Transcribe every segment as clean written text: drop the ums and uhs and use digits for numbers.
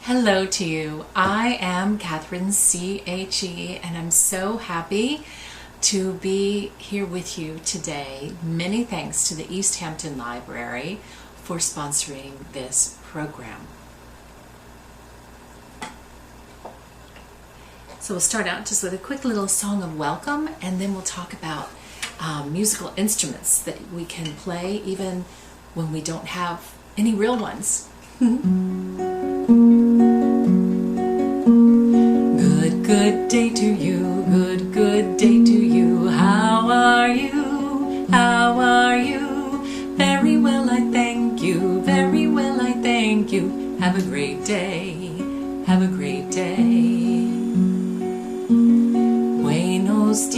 Hello to you. I am Katherine, C.H.E, and I'm so happy to be here with you today. Many thanks to the East Hampton Library for sponsoring this program. So we'll start out just with a quick little song of welcome, and then we'll talk about musical instruments that we can play even when we don't have any real ones. Good day to you, good day to you. How are you? How are you? Very well, I thank you. Very well, I thank you. Have a great day. Have a great day. Buenos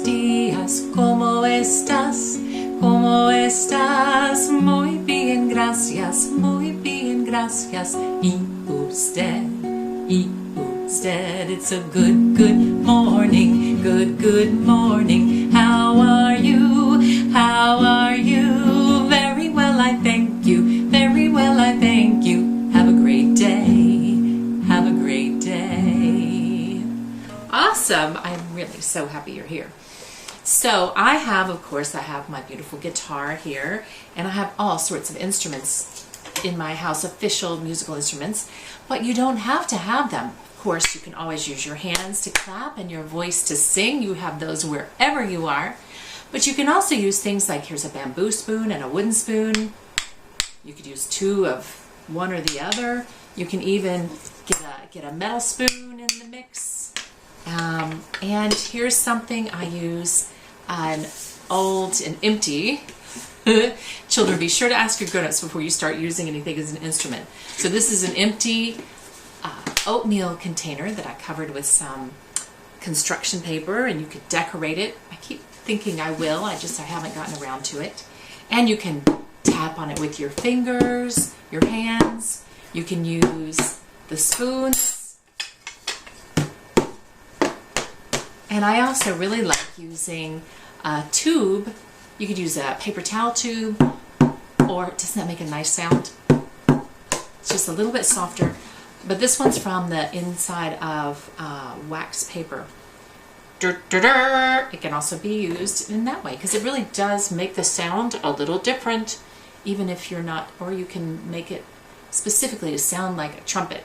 días, ¿cómo estás? ¿Cómo estás? Muy bien, gracias, muy bien, gracias. ¿Y usted? ¿Y usted? It's a good morning, good morning. How are you? How are you? Very well, I thank you. Very well, I thank you. Have a great day. Have a great day. Awesome. I'm really so happy you're here. So I have my beautiful guitar here, and I have all sorts of instruments in my house, official musical instruments, but you don't have to have them. Of course, you can always use your hands to clap and your voice to sing. You have those wherever you are. But you can also use things like, here's a bamboo spoon and a wooden spoon. You could use two of one or the other. You can even get a metal spoon in the mix. And here's something I use, an old and empty. Children, be sure to ask your grown-ups before you start using anything as an instrument. So this is an empty oatmeal container that I covered with some construction paper, and you could decorate it. I keep thinking I will, I haven't gotten around to it. And you can tap on it with your fingers, your hands. You can use the spoons. And I also really like using a tube. You could use a paper towel tube, or doesn't that make a nice sound? It's just a little bit softer, but this one's from the inside of wax paper. It can also be used in that way because it really does make the sound a little different, even if you're not, or you can make it specifically to sound like a trumpet.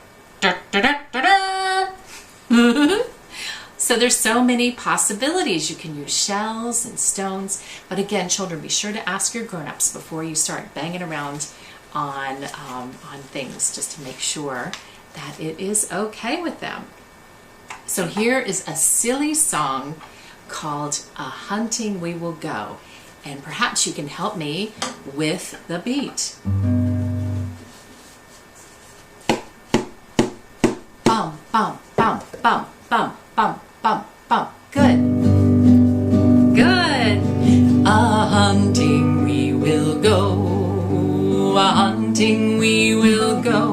So there's so many possibilities. You can use shells and stones, but again, children, be sure to ask your grown-ups before you start banging around on things, just to make sure that it is okay with them. So here is a silly song called "A-Hunting We Will Go," and perhaps you can help me with the beat. Bum, bum, bum, bum, bum, bum. Bump, bump. Good. Good. A-hunting we will go. A-hunting we will go.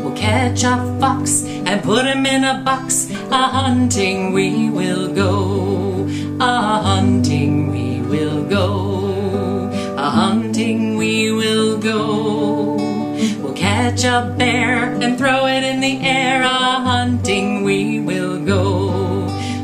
We'll catch a fox and put him in a box. A-hunting we will go. A-hunting we will go. A-hunting we will go. We'll catch a bear and throw it in the air. A-hunting we will go.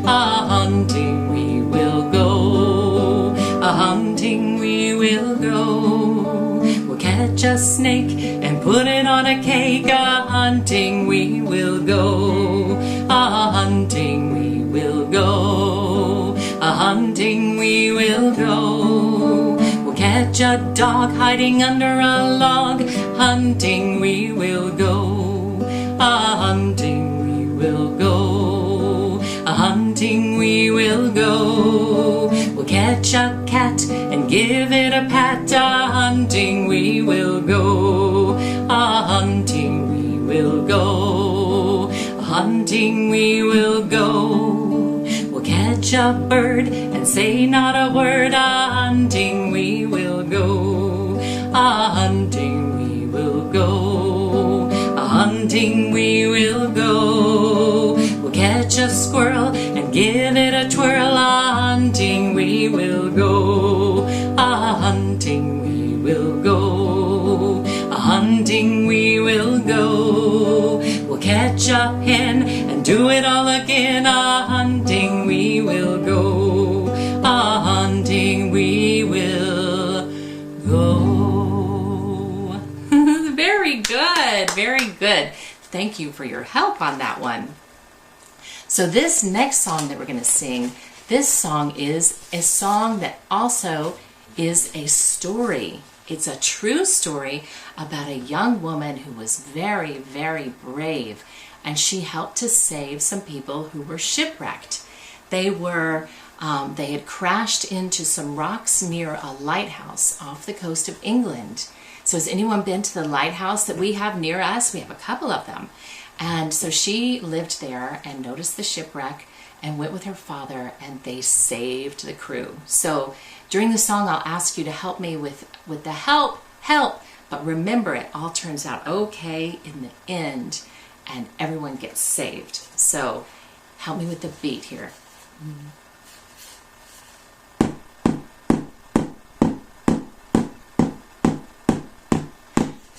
A-hunting we will go. A-hunting we will go. We'll catch a snake and put it on a cake. A-hunting we will go. A-hunting we will go. A-hunting we will go. We'll catch a dog hiding under a log. Hunting we will go. A-hunting we will go. A-hunting we will go. We'll catch a cat and give it a pat. A-hunting we will go. A-hunting we will go. A-hunting we will go. We'll catch a bird and say not a word. A-hunting we will go. A-hunting we will go. A-hunting we will go. We'll catch a squirrel and give it a twirl. A-hunting we will go. A-hunting we will go. A-hunting we will catch a hen and do it all again. A-hunting we will go, a-hunting we will go. Very good, very good. Thank you for your help on that one. So this next song that we're going to sing, this song is a song that also is a story. It's a true story about a young woman who was very, very brave, and she helped to save some people who were shipwrecked. They had crashed into some rocks near a lighthouse off the coast of England. So has anyone been to the lighthouse that we have near us? We have a couple of them. And so she lived there and noticed the shipwreck and went with her father, and they saved the crew. So during the song, I'll ask you to help me with the help, but remember, it all turns out okay in the end, and everyone gets saved. So help me with the beat here.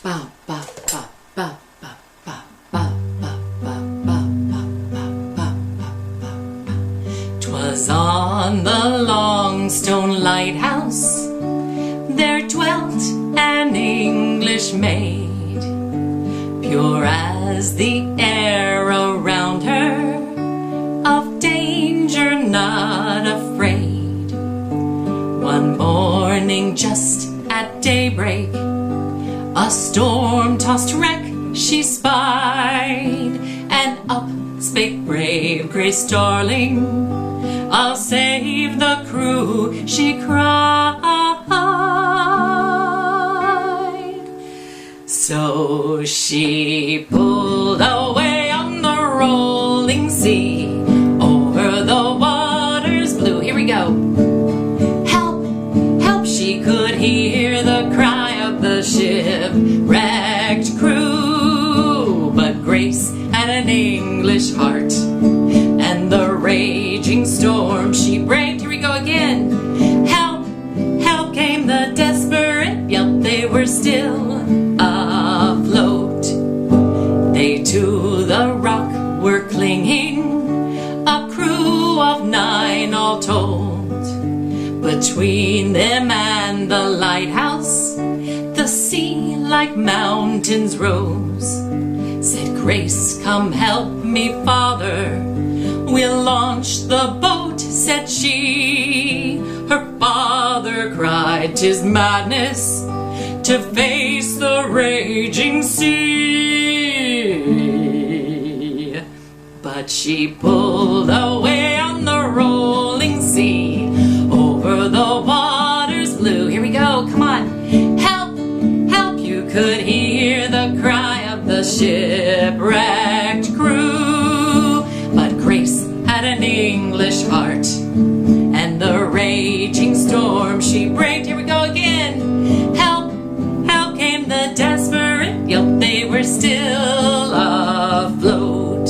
Ba, ba, ba, ba, ba, ba, ba, ba, ba, ba, ba, ba, ba. 'Twas on the long stone lighthouse there dwelt an English maid, pure as the air around her, of danger not afraid. One morning just at daybreak, a storm-tossed wreck she spied, and up spake brave Grace Darling, I'll save the crew, she cried. So she pulled away on the rolling sea, over the waters blue. Here we go. Help, help, she could hear the cry of the shipwrecked crew. But Grace had an English heart, and the raging storm she braved. Here we go again. Help, help came the desperate yelp. They were still afloat. They to the rock were clinging, a crew of 9 all told. Between them and the lighthouse, the sea like mountains rose. Said Grace, come help me, father, we'll launch the boat, said she. Her father cried, 'tis madness to face the raging sea. But she pulled away on the rolling sea, over the waters blue. Here we go, come on. Help, help, you could hear the cry of the shipwrecked crew. But Grace had an English heart, and the raging storm she braved. Here we go again. Help, help came the desperate yelp. They were still afloat.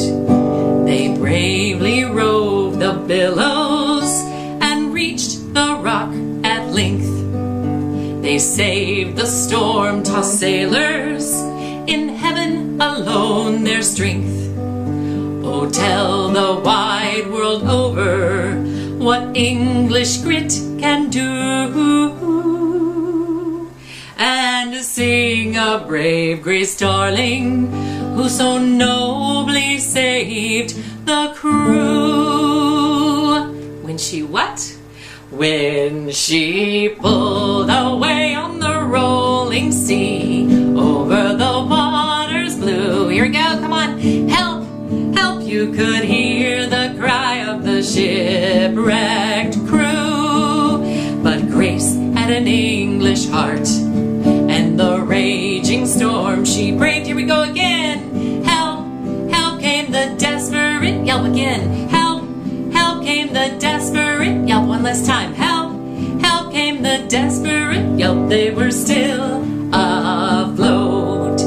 They bravely roved the billows and reached the rock at length. They saved the storm-tossed sailors, in heaven alone their strength. Oh, tell the wide world over what English grit can do, and sing of brave Grace Darling, who so nobly saved the crew. When she what? When she pulled away on the rolling sea, over the waters blue. Here we go, come on. Help, help, you could hear the cry of the shipwrecked crew. But Grace had an English heart, and the raging storm she braved. Here we go again. Help, help came the desperate yelp again. Help, help came the desperate yelp. One last time. Help, help came the desperate yelp. They were still afloat.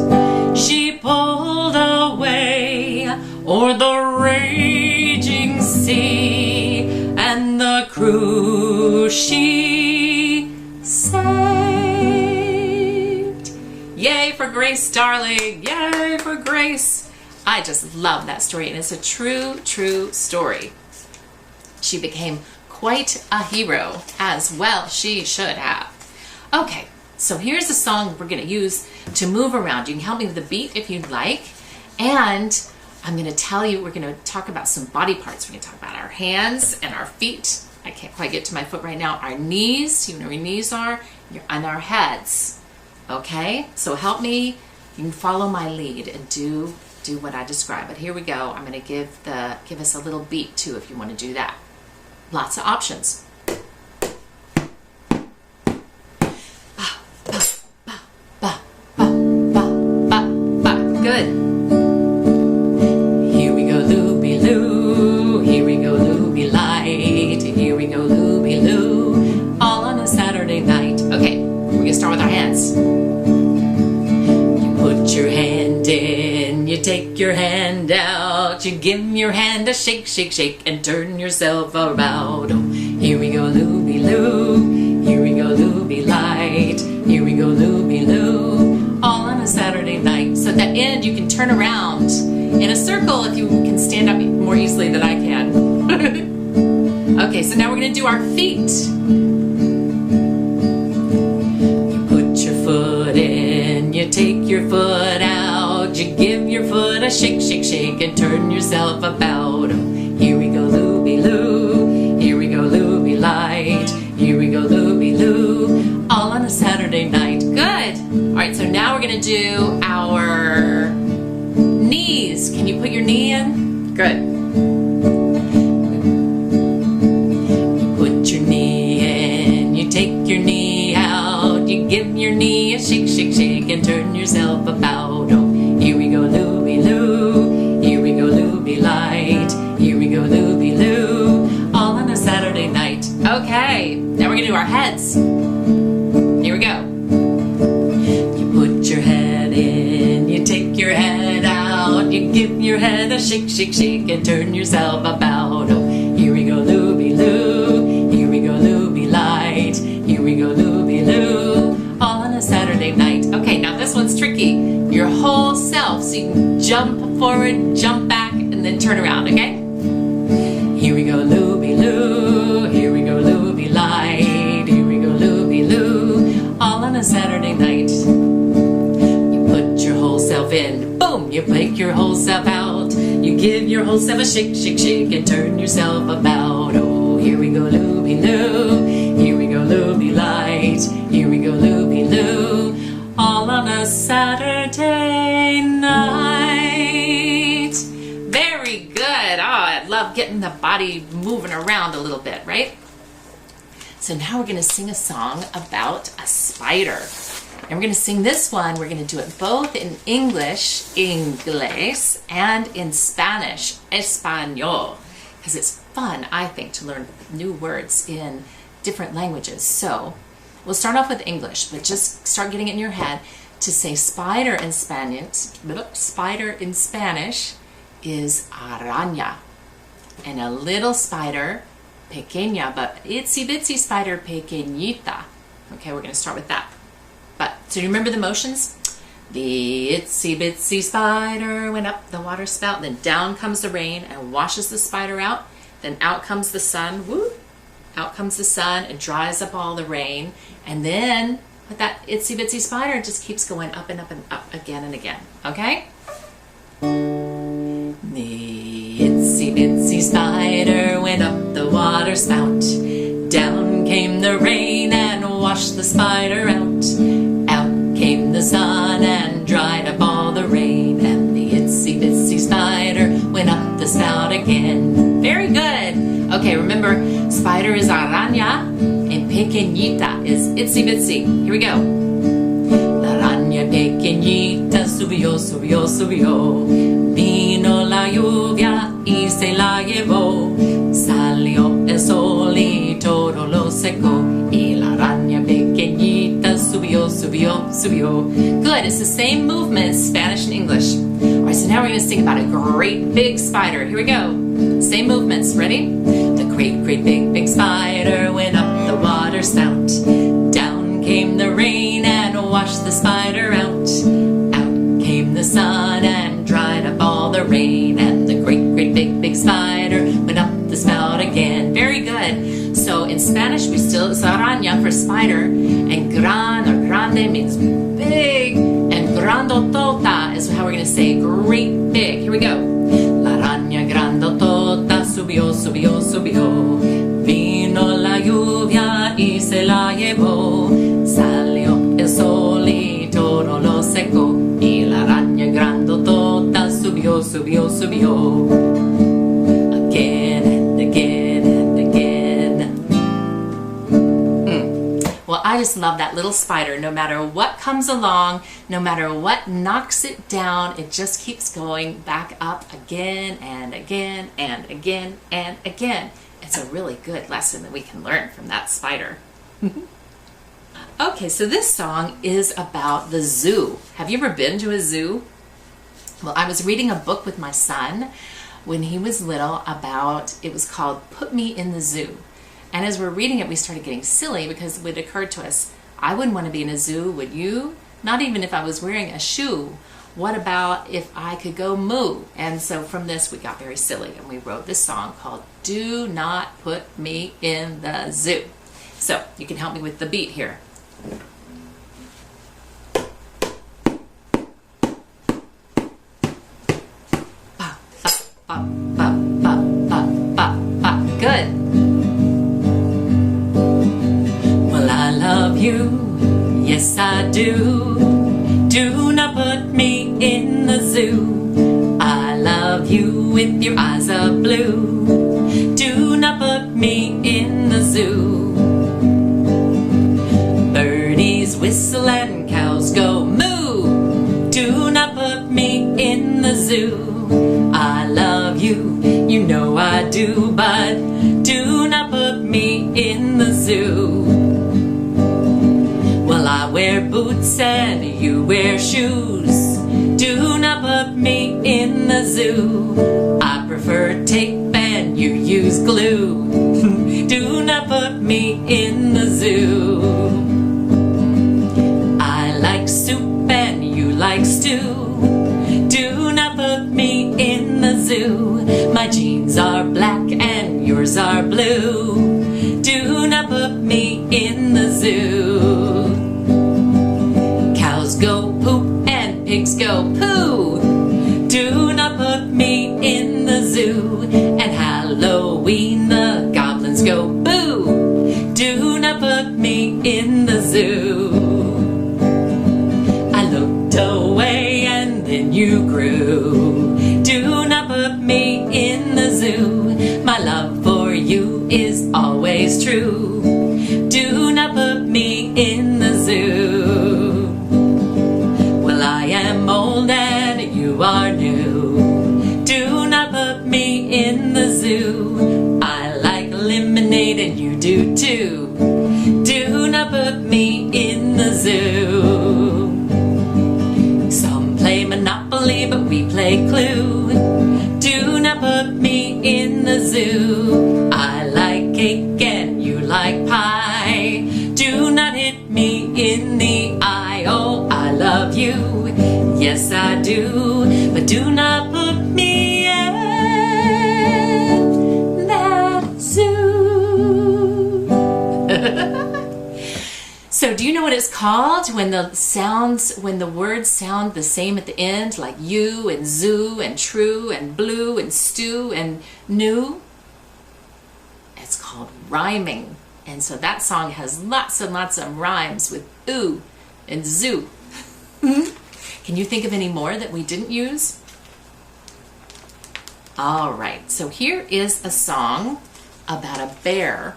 She pulled away o'er the raging sea, and the crew she saved. Yay for Grace Darling! Yay for Grace! I just love that story, and it's a true story. She became quite a hero as well. She should have. Okay, so here's the song we're going to use to move around. You can help me with the beat if you'd like. And I'm going to tell you, we're going to talk about some body parts. We're going to talk about our hands and our feet. I can't quite get to my foot right now. Our knees, you know where your knees are, and our heads. Okay, so help me. You can follow my lead and do what I describe. But here we go. I'm going to give us a little beat too if you want to do that. Lots of options. Good. Here we go, Looby Loo. Here we go, Looby Light. Here we go, Looby Loo. All on a Saturday night. Okay, we're going to start with our hands. You put your hand in, you take your hand out, you give your hand a shake, shake, shake, and turn yourself around. Oh, here we go, Looby Loo. Here we go, Looby Light. Here we go, Looby Loo. All on a Saturday night. So at that end, you can turn around in a circle if you can stand up more easily than I can. Okay, so now we're going to do our feet. You put your foot in, you take your foot out, you give your foot a shake, shake, shake, and turn yourself about. Here we go, Looby Loo. Here we go, Looby Light. Here we go, Looby Loo. All on a Saturday night. Good. All right, so now we're going to do our knees. Can you put your knee in? Good. You put your knee in, you take your knee out, you give your knee a shake, shake, shake, and turn yourself about. Oh, here we go, Looby Loo. Here we go, Looby Light. Here we go, Looby Loo. All on a Saturday night. Okay, now we're going to do our heads. Here we go. You put your head in, you take your head out, you give your head a shake, shake, shake, and turn yourself about. Oh, here we go, Looby Loo. Here we go, Looby Light. Here we go, Looby Loo. All on a Saturday night. Okay, now this one's tricky. Your whole self, so you can jump forward, jump back, and then turn around, okay? Here we go, Looby Loo. Here we go, Looby Light. Here we go, Looby Loo. All on a Saturday night. You put your whole self in. Boom! You take your whole self out. You give your whole self a shake, shake, shake, and turn yourself about. Oh, here we go, Looby Loo. Here we go, Looby Light. Here we go, Looby Loo. All on a Saturday night. Very good. Oh, I love getting the body moving around a little bit, right? So now we're going to sing a song about a spider. And we're going to sing this one. We're going to do it both in English, inglés, and in Spanish, español. Because it's fun, I think, to learn new words in different languages. So we'll start off with English, but just start getting it in your head to say spider in Spanish. Spider in Spanish is araña. And a little spider, pequeña, but itsy bitsy spider, pequeñita. Okay, we're going to start with that. But, so you remember the motions? The itsy bitsy spider went up the water spout, then down comes the rain and washes the spider out. Then out comes the sun, whoop, out comes the sun and dries up all the rain. And then, with that itsy bitsy spider, it just keeps going up and up and up again and again. Okay? The itsy bitsy spider went up the water spout. Down came the rain and washed the spider out. Out came the sun and dried up all the rain. And the itsy bitsy spider went up the spout again. Very good. Okay, remember, spider is araña and pequeñita is itsy bitsy. Here we go. La araña pequeñita subió, subió, subió. Vino la lluvia y se la llevó. Salió el sol y todo lo secó. Y la araña pequeñita subió, subió, subió. Good. It's the same movement as Spanish and English. All right, so now we're going to sing about a great big spider. Here we go. Same movements. Ready? The great, great big, big spider went up the water spout. Down came the rain and washed the spider out. Out came the sun and dried up all the spider, and gran or grande means big, and grandotota is how we're going to say great big. Here we go. La araña grandotota subió, subió, subió. Vino la lluvia y se la llevó. Salió el sol y todo lo secó. Y la araña grandotota subió, subió, subió. Again and again and again. Well, I just love that little spider. No matter what comes along, no matter what knocks it down, it just keeps going back up again and again and again and again. It's a really good lesson that we can learn from that spider. Okay, so this song is about the zoo. Have you ever been to a zoo? Well, I was reading a book with my son when he was little about, it was called Put Me in the Zoo. And as we're reading it, we started getting silly because it occurred to us, I wouldn't want to be in a zoo, would you? Not even if I was wearing a shoe. What about if I could go moo? And so from this, we got very silly and we wrote this song called Do Not Put Me in the Zoo. So you can help me with the beat here. Ba, ba, ba, ba, ba, ba, ba. Good. Well, I love you, yes I do. Do not put me in the zoo. I love you with your eyes of blue. Do not put me in the zoo. Birdies whistle and cows go moo. Do not put me in the zoo. I love you, you know I do, but do not put me in the zoo. Well, I wear boots and you wear shoes. Do not put me in the zoo. I prefer tape and you use glue. Do not put me in the zoo. I like soup and you like stew. Do not put me in the zoo. My jeans are black and yours are blue. Do not put me in the zoo. Cows go poop and pigs go poo. Do not put me in the zoo. And Halloween the goblins go boo. Do not put me in the zoo. I looked away and then you grew. Do not put me in the zoo. My love for you is always true. Do not put me in the zoo. Well, I am old and you are new. Do not put me in the zoo. I like lemonade and you do too. Do not put me in the zoo. Some play Monopoly, but we play Clue. Do not put me in the zoo. I like cake and you like pie. Do not hit me in the eye. Oh, I love you, yes I do, but do not put me in that zoo. So do you know what it's called when the words sound the same at the end, like you and zoo and true and blue and stew and new? It's called rhyming. And so that song has lots and lots of rhymes with ooh and zoo. Can you think of any more that we didn't use? All right, so here is a song about a bear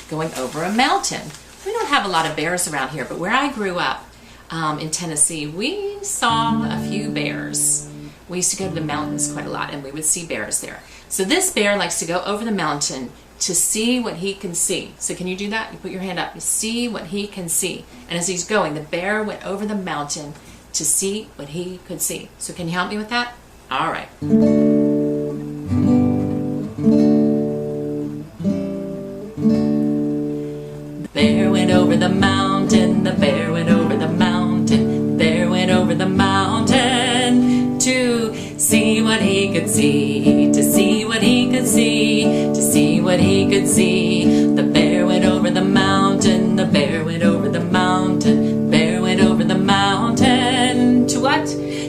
going over a mountain. We don't have a lot of bears around here, but where I grew up in Tennessee, we saw a few bears. We used to go to the mountains quite a lot, and we would see bears there. So this bear likes to go over the mountain to see what he can see. So can you do that? You put your hand up. You see what he can see. And as he's going, the bear went over the mountain to see what he could see. So can you help me with that? All right. The bear went over the mountain. The bear went over the mountain. The bear went over the mountain to see what he could see. To see what he could see. To see what he could see. The bear went over the mountain. The bear went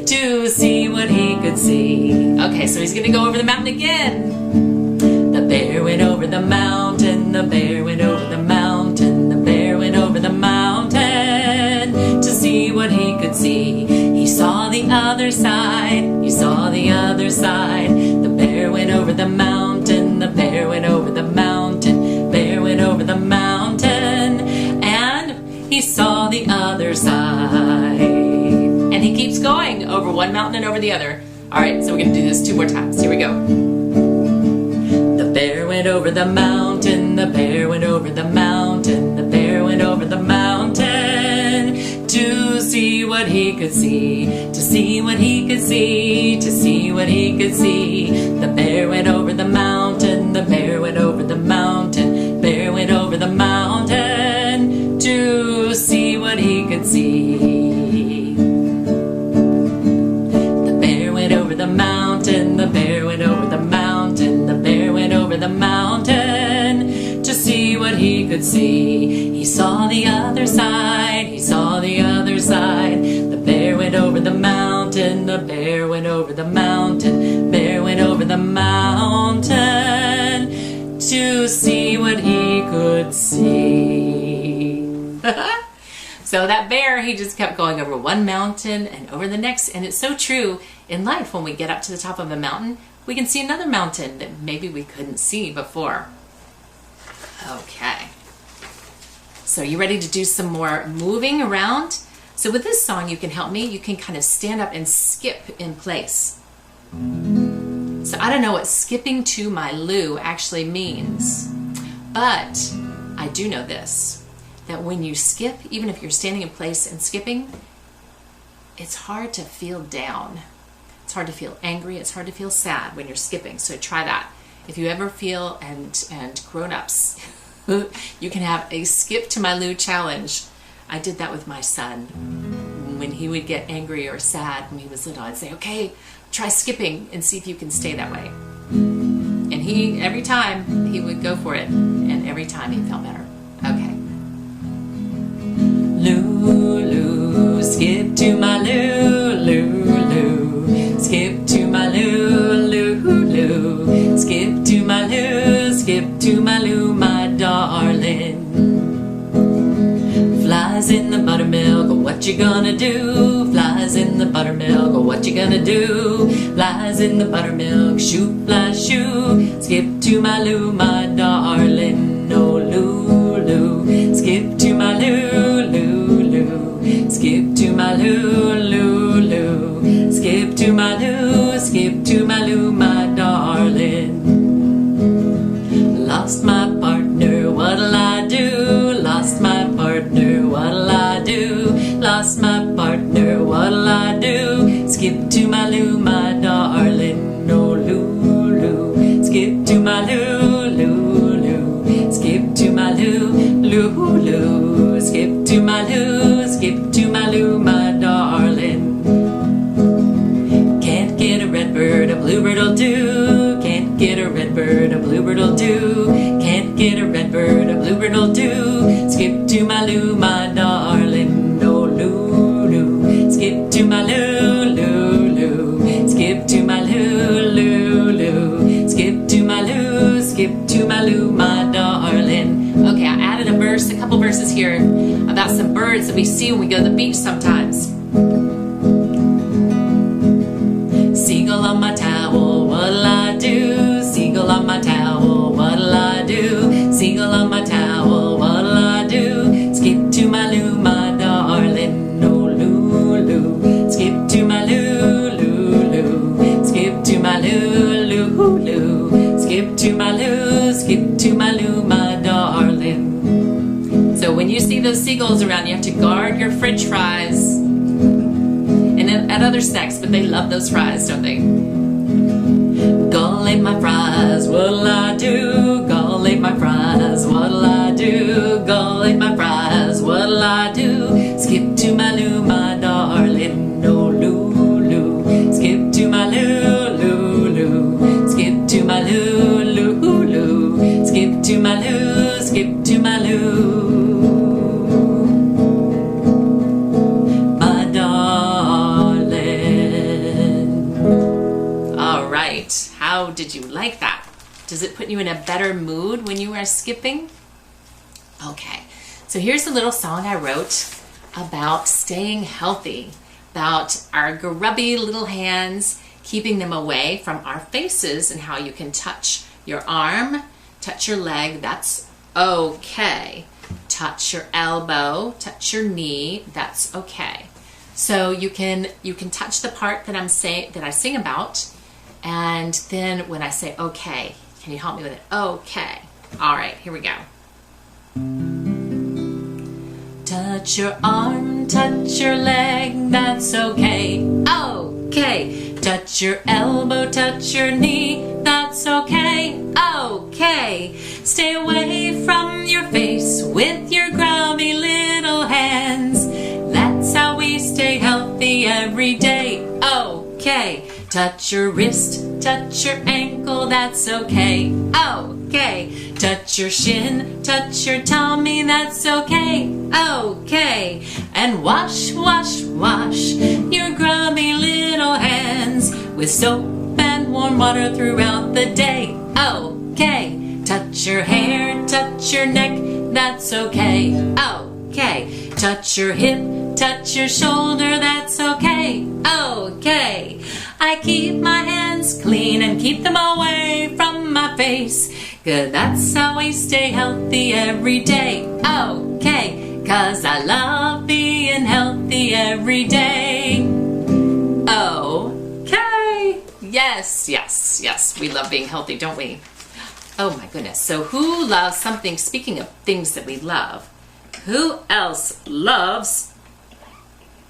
to see what he could see. Okay, so he's gonna go over the mountain again. The bear went over the mountain, the bear went over the mountain, the bear went over the mountain to see what he could see. He saw the other side, he saw the other side. The bear went over the mountain, the bear went over the mountain, bear went over the mountain, and he saw the other side. And he keeps going over one mountain and over the other. All right, so we're gonna do this 2 more times. Here we go. The bear went over the mountain, the bear went over the mountain, the bear went over the mountain to see what he could see, to see what he could see, to see what he could see. The bear went over the mountain, the bear went over the mountain, bear went over the mountain to see what he could see. The bear went over the mountain, the bear went over the mountain, the bear went over the mountain to see what he could see. He saw the other side, he saw the other side. The bear went over the mountain, the bear went over the mountain, bear went over the mountain to see what he could see. So that bear, he just kept going over one mountain and over the next. And it's so true in life. When we get up to the top of a mountain, we can see another mountain that maybe we couldn't see before. Okay. So you ready to do some more moving around? So with this song, you can help me. You can kind of stand up and skip in place. So I don't know what skipping to my loo actually means, but I do know this, that when you skip, even if you're standing in place and skipping, it's hard to feel down. It's hard to feel angry. It's hard to feel sad when you're skipping. So try that. If you ever feel, and grown-ups, you can have a skip to my loo challenge. I did that with my son. When he would get angry or sad when he was little, I'd say, okay, try skipping and see if you can stay that way. And every time he would go for it, and every time he felt better. Okay. Loo, loo, skip to my loo, loo, loo. Skip to my loo, loo, loo. Skip to my loo, skip to my loo, my darling. Flies in the buttermilk, what you gonna do? Flies in the buttermilk, what you gonna do? Flies in the buttermilk, shoot, fly, shoot. Skip to my loo, my darling. Oh, loo, loo. Skip to my loo, loo, loo. Skip to my loo, loo, loo. Skip to my loo, skip to my loo, my darling. Lost my partner, what'll I do? Lost my partner, what'll I do? Lost my partner, what'll I do? Skip to my loo, my darling. Oh, loo, loo. Skip to my loo, loo, loo. Skip to my loo, loo, loo. Skip to my loo, skip to my loo, my darling. Can't get a red bird, a bluebird'll do. Can't get a red bird, a bluebird'll do. Can't get a red bird, a bluebird'll do. Skip to my loo, my darling. Oh, loo, loo. Skip to my loo, loo, loo. Skip to my loo, loo, loo. Skip to my loo, skip to my loo, my darling. Okay, I added a couple verses here about some birds that we see when we go to the beach sometimes. Seagull on my towel, what'll I do? Seagull on my towel, what'll I do? Seagull on my towel, what'll I do? Skip to my loo, my darling. Oh, loo, loo. Skip to my loo, loo, loo. Skip to my loo, loo, loo. Skip to my loo, skip to my loo, my darling. So when you see those seagulls around, you have to guard your French fries. And at other snacks, but they love those fries, don't they? Gonna ate my fries, what'll I do? Gonna ate my fries, what'll I do? Gonna ate my fries, what'll I do? Skip to my loo, my darling. Oh, loo, loo. Skip to my loo, loo, loo. Skip to my loo, loo, loo. Skip to my loo, skip to my loo. My darling. Does it put you in a better mood when you are skipping? Okay, so here's a little song I wrote about staying healthy, about our grubby little hands, keeping them away from our faces, and how you can touch your arm, touch your leg, that's okay. Touch your elbow, touch your knee, that's okay. So you can touch the part that I sing about, and then when I say okay, can you help me with it? Okay. All right, here we go. Touch your arm, touch your leg, that's okay. Okay. Touch your elbow, touch your knee, that's okay. Okay. Stay away from your face with your grubby little hands. That's how we stay healthy every day. Okay. Touch your wrist, touch your ankle, that's okay. Okay. Touch your shin, touch your tummy, that's okay. Okay. And wash, wash, wash your grubby little hands with soap and warm water throughout the day. Okay. Touch your hair, touch your neck, that's okay. Okay. Touch your hip, touch your shoulder, that's okay. Okay. I keep my hands clean and keep them away from my face, 'cause that's how we stay healthy every day. Okay. 'Cause I love being healthy every day. Okay. Yes, yes, yes. We love being healthy, don't we? Oh my goodness. So who loves something? Speaking of things that we love, who else loves,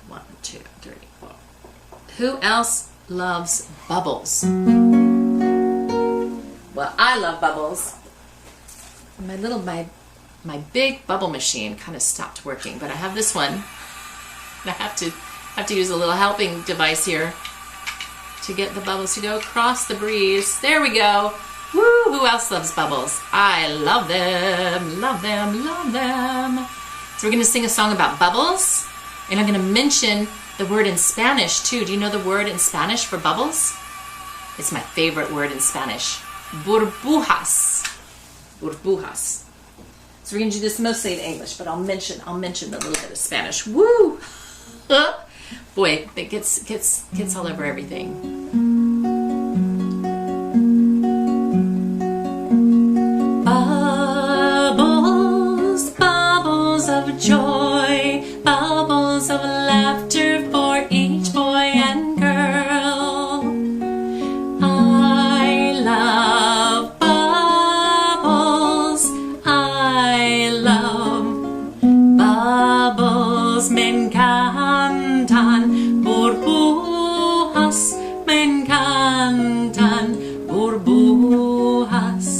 1, 2, 3, 4. Who else loves bubbles? Well, I love bubbles. My big bubble machine kind of stopped working, but I have this one. And I have to use a little helping device here to get the bubbles to go across the breeze. There we go. Woo! Who else loves bubbles? I love them, love them, love them. So we're going to sing a song about bubbles, and I'm going to mention the word in Spanish too. Do you know the word in Spanish for bubbles? It's my favorite word in Spanish. Burbujas. Burbujas. So we're going to do this mostly in English, but I'll mention a little bit of Spanish. Woo! Boy, it gets all over everything. Bubbles, bubbles of joy, bubbles of laughter for each boy and girl. I love bubbles, I love bubbles. Me encantan burbujas, me encantan burbujas.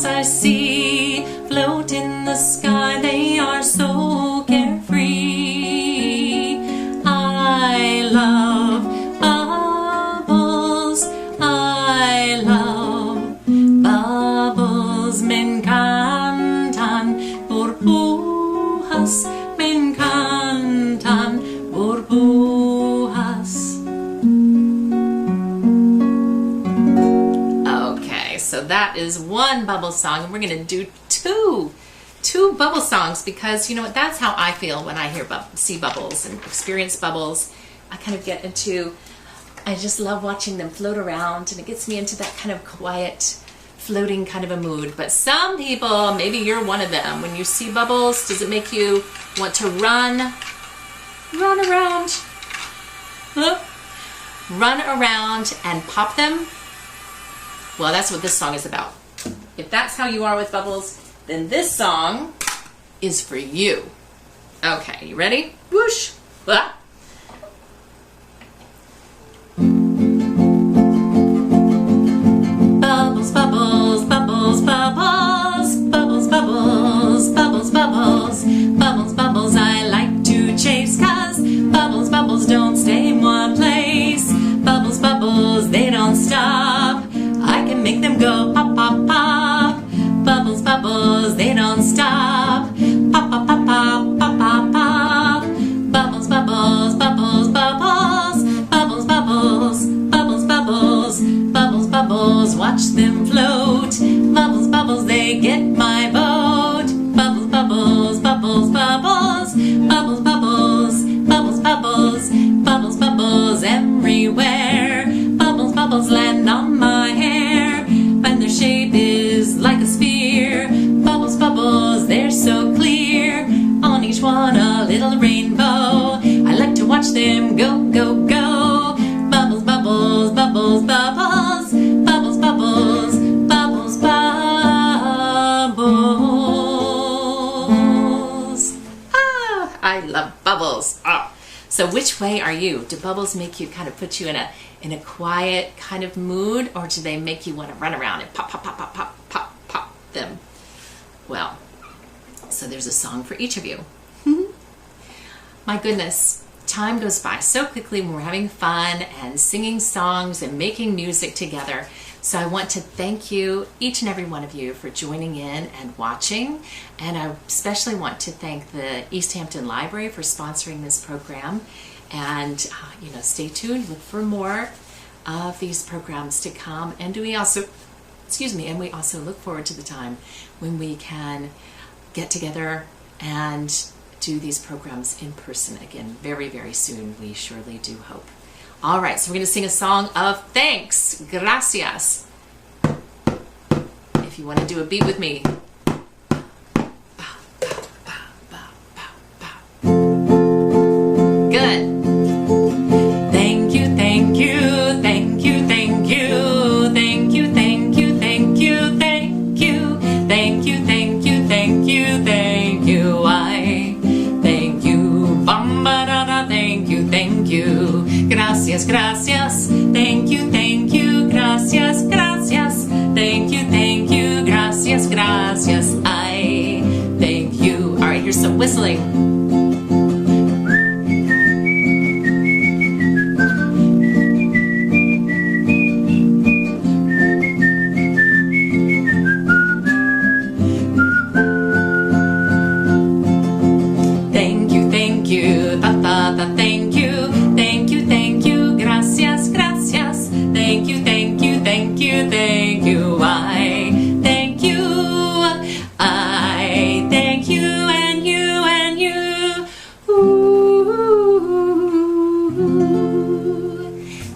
I see float in the sky, they are so carefree. I love bubbles, I love bubbles. Me encantan burbujas, me encantan burbujas. So that is one bubble song, and we're going to do two bubble songs, because you know what, that's how I feel when I see bubbles and experience bubbles. I kind of get into, I just love watching them float around, and it gets me into that kind of quiet, floating kind of a mood. But some people, maybe you're one of them, when you see bubbles, does it make you want to run around, run around and pop them? Well, that's what this song is about. If that's how you are with bubbles, then this song is for you. Okay, you ready? Whoosh! Ah. Bubbles, bubbles, bubbles, bubbles, bubbles, bubbles, bubbles, bubbles, bubbles, bubbles. I like to chase, 'cause bubbles, bubbles don't stay in one place. Bubbles, bubbles, they don't stop. I can make them go pop, pop, pop. Bubbles, bubbles, they don't stop. Pop, pop, pop, pop, pop, pop, pop. Bubbles, bubbles, bubbles, bubbles. get my boat. Bubbles, bubbles, bubbles, bubbles, bubbles, bubbles, bubbles, bubbles, bubbles, bubbles everywhere. Bubbles, bubbles land on my hair, and their shape is like a sphere. Bubbles, bubbles, they're so clear. On each one a little rainbow. I like to watch them go, go, go. Bubbles, bubbles, bubbles, bubbles, bubbles, bubbles, bubbles, bubbles. Ah, I love bubbles. Ah. So which way are you? Do bubbles make you kind of put you in a quiet kind of mood, or do they make you want to run around and pop, pop, pop, pop, pop, pop, pop them? Well, so there's a song for each of you. My goodness, time goes by so quickly when we're having fun and singing songs and making music together. So I want to thank you, each and every one of you, for joining in and watching. And I especially want to thank the East Hampton Library for sponsoring this program. And stay tuned, look for more of these programs to come. And we also look forward to the time when we can get together and do these programs in person again very, very soon. We surely do hope. All right, so we're going to sing a song of thanks. Gracias. If you want to do a beat with me. Good. Thank you, thank you, thank you, thank you, thank you, thank you, thank you, thank you, thank you, thank you, thank you, thank you. I thank you. Bam-ba-da-da, thank you, thank you. Gracias, gracias. Thank you, gracias, gracias. Thank you, gracias, gracias. I thank you. All right, here's some whistling.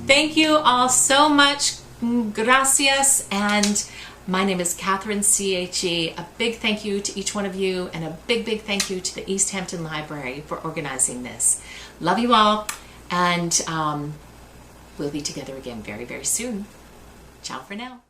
Thank you all so much. Gracias. And my name is Katherine, C.H.E. A big thank you to each one of you, and a big, big thank you to the East Hampton Library for organizing this. Love you all, and we'll be together again very, very soon. Ciao for now.